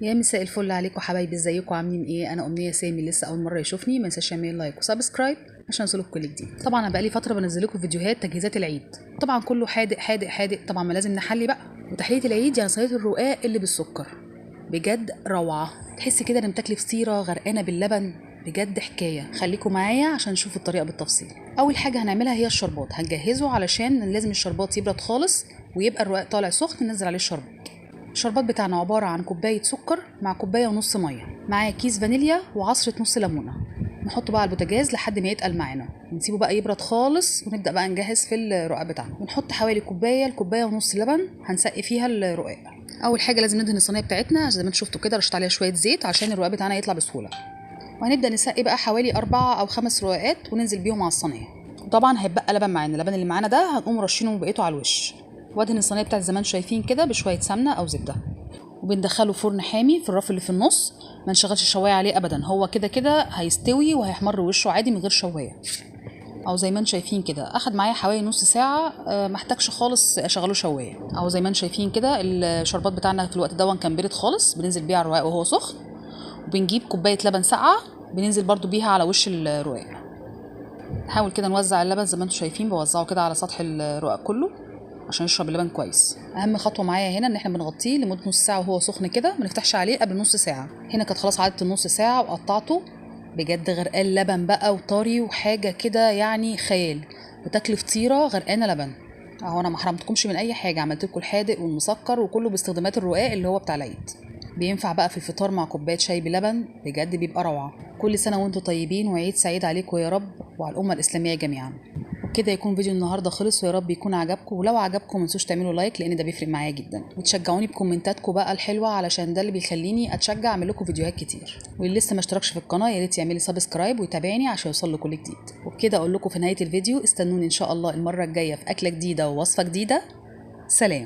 يا مساء الفل عليكم حبايبي، ازيكم عاملين ايه؟ انا امنيه سامي. لسه اول مره يشوفني ما ينساش يعمل لايك وسبسكرايب عشان يوصلك كل جديد. طبعا انا بقالي فتره بنزل لكم فيديوهات تجهيزات العيد، طبعا كله حادق حادق حادق. طبعا ما لازم نحلي بقى. وتحليه العيد يعني صينيه الرقاق اللي بالسكر، بجد روعه. تحسي كده ان بتاكلي فطيره غرقانه باللبن، بجد حكايه. خليكم معايا عشان نشوف الطريقه بالتفصيل. اول حاجه هنعملها هي الشربات. هنجهزه علشان لازم الشربات يبرد خالص ويبقى الرقاق طالع سخن ننزل عليه الشربات. الشربات بتاعنا عبارة عن كوباية سكر مع كوباية ونص مية، معاه كيس فانيليا وعصرة نص ليمونة. نحطه بقى على البوتاجاز لحد ما يتقل معانا ونسيبه بقى يبرد خالص، ونبدأ بقى نجهز في الرقاق بتاعنا. ونحط حوالي كوباية ونص لبن هنسقي فيها الرقاق. أول حاجة لازم ندهن الصينية بتاعتنا زي ما انتوا شفتوا كده، رشت عليها شوية زيت عشان الرقاق بتاعنا يطلع بسهولة. وهنبدأ نسقي بقى حوالي 4 أو 5 رقاقات وننزل بيهم على الصينية. وطبعا هيبقى لبن معانا، اللبن اللي معانا ده هنقوم رشينه وبقيته على الوش. وادهن الصينية بتاعت زمان شايفين كده بشوية سمنة أو زبدة، وبندخله فرن حامي في الرف اللي في النص. ما نشغلش الشوايه عليه ابدا، هو كده كده هيستوي وهيحمر وشه عادي من غير شوايه. او زي ما انتم شايفين كده اخد معايا حوالي نص ساعه، محتاجش خالص اشغله شوايه. او زي ما انتم شايفين كده الشربات بتاعنا في الوقت ده كان بارد خالص، بننزل بيه على الرقاق وهو سخن. وبنجيب كوبايه لبن ساقعه بننزل برضو بيها على وش الرقاق. نحاول كده نوزع اللبن زي ما انتم شايفين، بوزعه كده على سطح الرقاق كله عشان يشرب اللبن كويس. اهم خطوه معايا هنا ان احنا بنغطيه لمده نص ساعه وهو سخن كده، ما نفتحش عليه قبل نص ساعه. هنا كانت خلاص عدت النص ساعه وقطعته، بجد غرقان لبن بقى وطري وحاجه كده يعني خيال. بتاكلي فطيره غرقانه لبن. اهو انا ما حرمتكمش من اي حاجه، عملت لكم الحادق والمسكر وكله باستخدامات الرقاق اللي هو بتاع العيد. بينفع بقى في الفطار مع كوبايه شاي بلبن، بجد بيبقى روعه. كل سنه وانتم طيبين وعيد سعيد عليكم يا رب وعلى الامه الاسلاميه جميعا. وبكده يكون فيديو النهارده خلص، ويا رب يكون عجبكم. ولو عجبكم ما تنسوش تعملوا لايك لان ده بيفرق معايا جدا، وتشجعوني بكومنتاتكم بقى الحلوه علشان ده اللي بيخليني اتشجع اعمل لكم فيديوهات كتير. واللي لسه ما اشتركش في القناه يا ريت يعمل لي سبسكرايب ويتابعني عشان يوصل له كل جديد. وبكده اقول لكم في نهايه الفيديو استنوني ان شاء الله المره الجايه في اكله جديده ووصفه جديده. سلام.